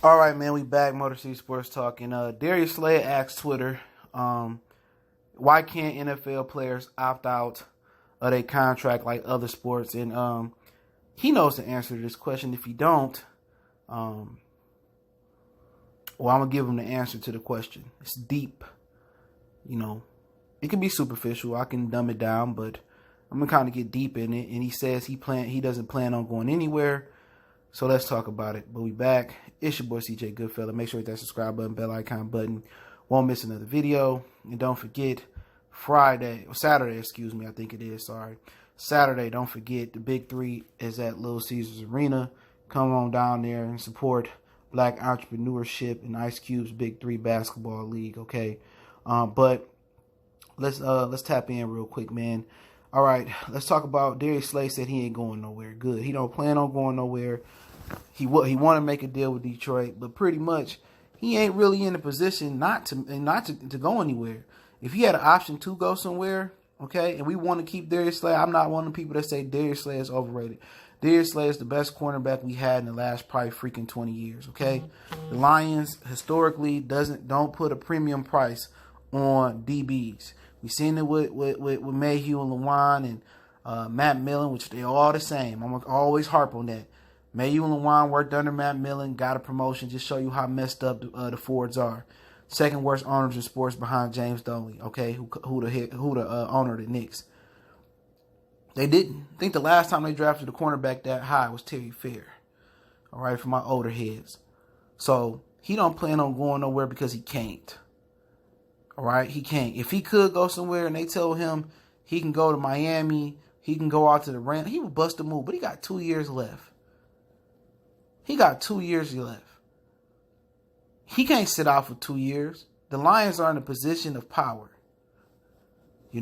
All right, man, we back. Motor City Sports Talking. Darius asked Twitter, why can't NFL players opt out of their contract like other sports? And he knows the answer to this question. If he don't, I'm going to give him the answer to the question. It's deep. It can be superficial. I can dumb it down, but I'm going to kind of get deep in it. And he says he doesn't plan on going anywhere. So let's talk about it. But we back. It's your boy CJ Goodfella. Make sure you hit that subscribe button, bell icon button. Won't miss another video. And don't forget, Saturday, I think it is. Saturday, don't forget, the Big 3 is at Little Caesars Arena. Come on down there and support black entrepreneurship in Ice Cube's Big 3 basketball league, okay? But let's tap in real quick, man. All right, let's talk about Darius said he ain't going nowhere. Good. He don't plan on going nowhere. He want to make a deal with Detroit, but pretty much he ain't really in a position not to go anywhere. If he had an option to go somewhere, okay, and we want to keep Darius Slay, I'm not one of the people that say Darius Slay is overrated. Darius Slay is the best cornerback we had in the last probably freaking 20 years, okay? The Lions historically don't put a premium price on DBs. We've seen it with Mayhew and Lewan and Matt Millen, which they're all the same. I'm going to always harp on that. Mayhew and Lewan worked under Matt Millen, got a promotion. Just show you how messed up the Fords are. Second worst owners in sports behind James Dolan, okay, who the owner of the Knicks. They didn't. I think the last time they drafted a cornerback that high was Terry Fair, all right, for my older heads. So he don't plan on going nowhere because he can't. All right, he can't. If he could go somewhere and they tell him he can go to Miami, he can go out to the Rams, he would bust a move, but he got 2 years left. He can't sit out for 2 years. The Lions are in a position of power. He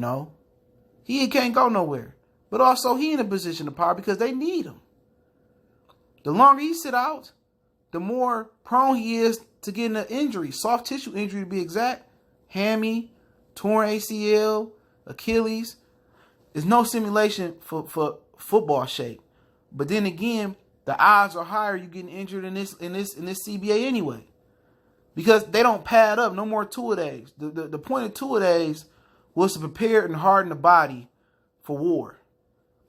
can't go nowhere. But also he in a position of power because they need him. The longer he sit out, the more prone he is to getting an injury, soft tissue injury to be exact. Hammy, torn ACL, Achilles. There's no simulation for football shape. But then again, the odds are higher you getting injured in this CBA anyway. Because they don't pad up, no more two-a-days. The point of two-a-days was to prepare and harden the body for war.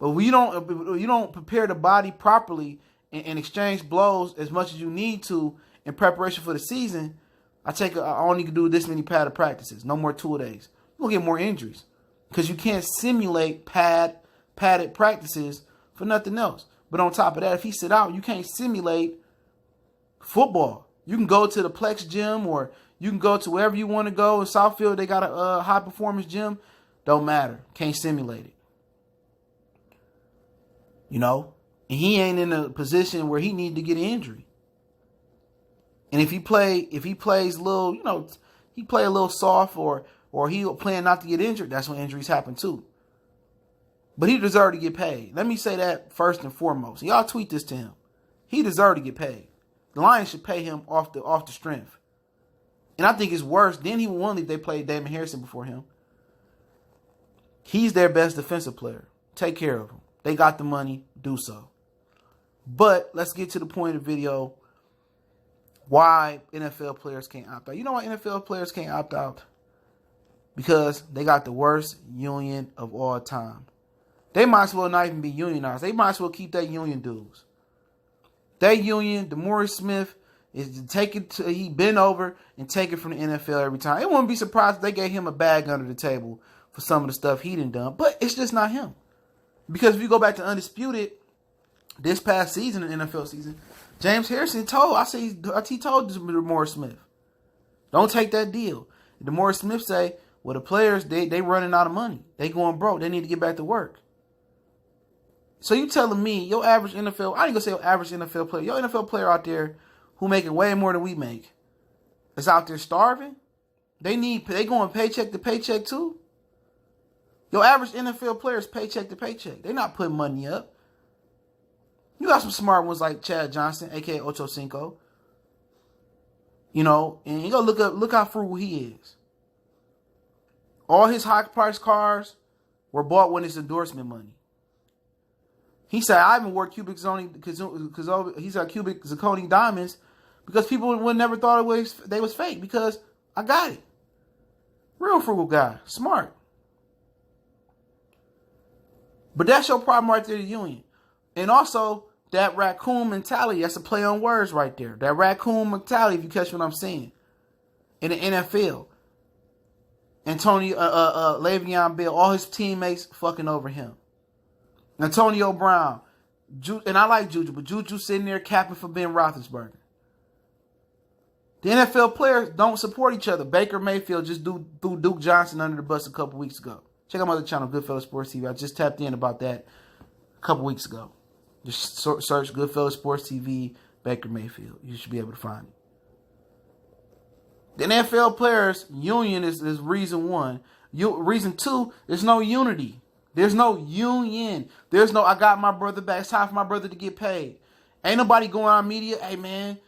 But when you don't prepare the body properly and exchange blows as much as you need to in preparation for the season, I only can do this many padded practices. No more two-a-days. You're going to get more injuries because you can't simulate padded practices for nothing else. But on top of that, if he sit out, you can't simulate football. You can go to the Plex gym or you can go to wherever you want to go. In Southfield, they got a high-performance gym. Don't matter. Can't simulate it. And he ain't in a position where he need to get an injury. And if he plays a little, he play a little soft or he playing not to get injured, that's when injuries happen too. But he deserved to get paid. Let me say that first and foremost. Y'all tweet this to him. He deserved to get paid. The Lions should pay him off the strength. And I think it's worse. Then he won if they played Damon Harrison before him. He's their best defensive player. Take care of him. They got the money. Do so. But let's get to the point of the video. Why NFL players can't opt out. You know why NFL players can't opt out? Because they got the worst union of all time. They might as well not even be unionized. They might as well keep that union dues. That union, Darius Smith, is to take it to, he bend over and take it from the NFL every time. It wouldn't be surprised if they gave him a bag under the table for some of the stuff he done. But it's just not him. Because if you go back to Undisputed, this past season, the NFL season, James Harrison told Darius Smith, don't take that deal. Darius Smith say, well, the players, they running out of money. They going broke. They need to get back to work. So you telling me your average NFL, I ain't gonna say your average NFL player, your NFL player out there who making way more than we make is out there starving? They going paycheck to paycheck too? Your average NFL player is paycheck to paycheck. They're not putting money up. You got some smart ones like Chad Johnson, a.k.a. Ocho Cinco. And you go look how frugal he is. All his high-priced cars were bought with his endorsement money. He said, I haven't worked cubic zirconia diamonds because people would never thought they was fake because I got it. Real frugal guy, smart. But that's your problem right there, the union. And also, that raccoon mentality, that's a play on words right there. That raccoon mentality, if you catch what I'm saying. In the NFL. Antonio, Le'Veon Bell, all his teammates fucking over him. Antonio Brown. And I like Juju, but Juju sitting there capping for Ben Roethlisberger. The NFL players don't support each other. Baker Mayfield just threw Duke Johnson under the bus a couple weeks ago. Check out my other channel, Goodfellas Sports TV. I just tapped in about that a couple weeks ago. Just search Goodfellas Sports TV, Baker Mayfield. You should be able to find it. The NFL players' union is reason one. Reason two, there's no unity. There's no union. There's no, I got my brother back. It's time for my brother to get paid. Ain't nobody going on media. Hey, man,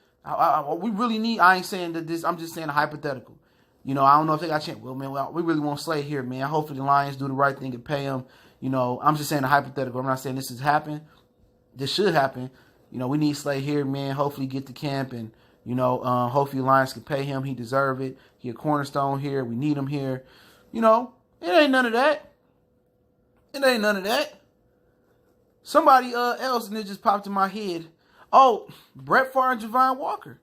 we really need, I ain't saying that this, I'm just saying a hypothetical. You know, I don't know if they got a chance. Well, man, we really want Slay here, man. Hopefully the Lions do the right thing and pay him. You know, I'm just saying a hypothetical. I'm not saying this has happened. This should happen. You know, we need Slay here, man. Hopefully get to camp and, you know, hopefully the Lions can pay him. He deserve it. He a cornerstone here. We need him here. You know, it ain't none of that. It ain't none of that. Somebody else, and it just popped in my head. Oh, Brett Favre and Javon Walker.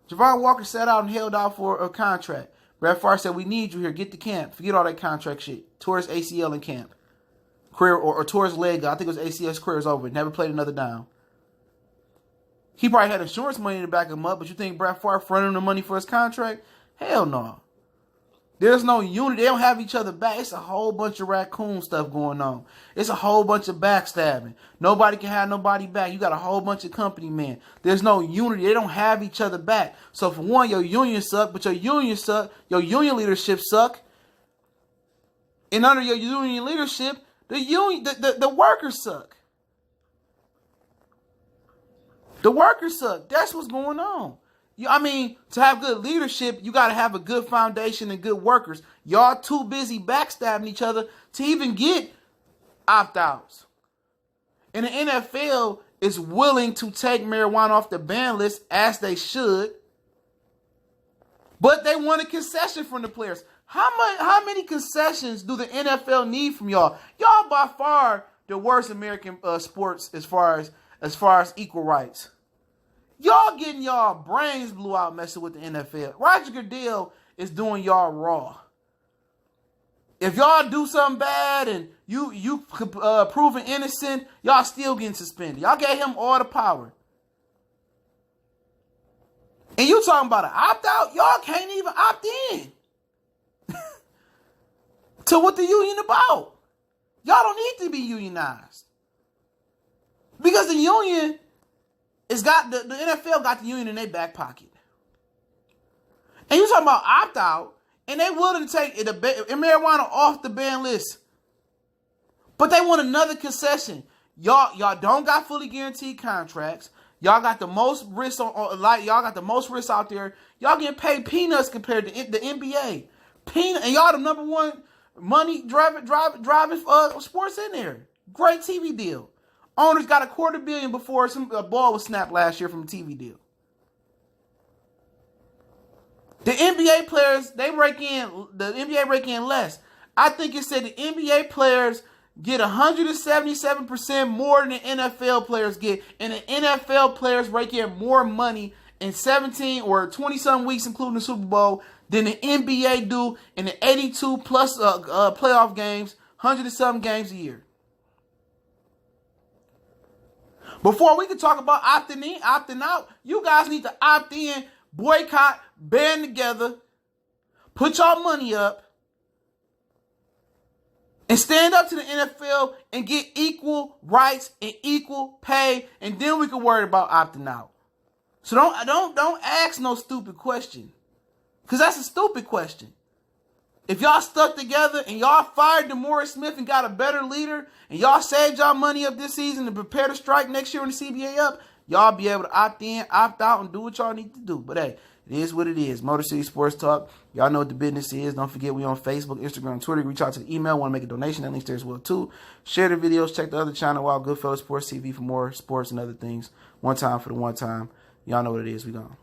Javon Walker sat out and held out for a contract. Brett Favre said, we need you here. Get to camp. Forget all that contract shit. Tore his ACL in camp. Career or tore his leg. I think it was ACL's career is over. Never played another down. He probably had insurance money to back him up, but you think Brett Favre fronted him the money for his contract? Hell no. There's no unity. They don't have each other back. It's a whole bunch of raccoon stuff going on. It's a whole bunch of backstabbing. Nobody can have nobody back. You got a whole bunch of company men. There's no unity. They don't have each other back. So for one, your union suck, but your union suck. Your union leadership suck. And under your union leadership, the workers suck. The workers suck. That's what's going on. I mean, to have good leadership, you got to have a good foundation and good workers. Y'all too busy backstabbing each other to even get opt-outs. And the NFL is willing to take marijuana off the ban list, as they should. But they want a concession from the players. How many concessions do the NFL need from y'all? Y'all by far the worst American sports as far as equal rights. Y'all getting y'all brains blew out messing with the NFL. Roger Goodell is doing y'all raw. If y'all do something bad and you proven innocent, y'all still getting suspended. Y'all gave him all the power. And you talking about an opt-out? Y'all can't even opt in to what the union about. Y'all don't need to be unionized. Because the union is got the NFL got the union in their back pocket. And you talking about opt-out, and they willing to take marijuana off the ban list. But they want another concession. Y'all don't got fully guaranteed contracts. Y'all got the most risk y'all got the most risk out there. Y'all getting paid peanuts compared to the NBA. And y'all the number one money driving sports in there. Great TV deal. Owners got $250 million before a ball was snapped last year from a TV deal. The NBA players, the NBA rake in less. I think it said the NBA players get 177% more than the NFL players get. And the NFL players rake in more money in 17 or 20-some weeks, including the Super Bowl, than the NBA do in the 82 plus playoff games, 100-something games a year. Before we can talk about opting in, opting out, you guys need to opt in, boycott, band together, put y'all money up, and stand up to the NFL and get equal rights and equal pay, and then we can worry about opting out. So don't ask no stupid question, because that's a stupid question. If y'all stuck together and y'all fired DeMaurice Smith and got a better leader, and y'all saved y'all money up this season to prepare to strike next year when the CBA up, y'all be able to opt in, opt out, and do what y'all need to do. But hey, it is what it is. Motor City Sports Talk. Y'all know what the business is. Don't forget we on Facebook, Instagram, Twitter. Reach out to the email. Want to make a donation? That link's there as well too. Share the videos. Check the other channel out, Goodfellas Sports TV, for more sports and other things. One time for the one time. Y'all know what it is. We gone.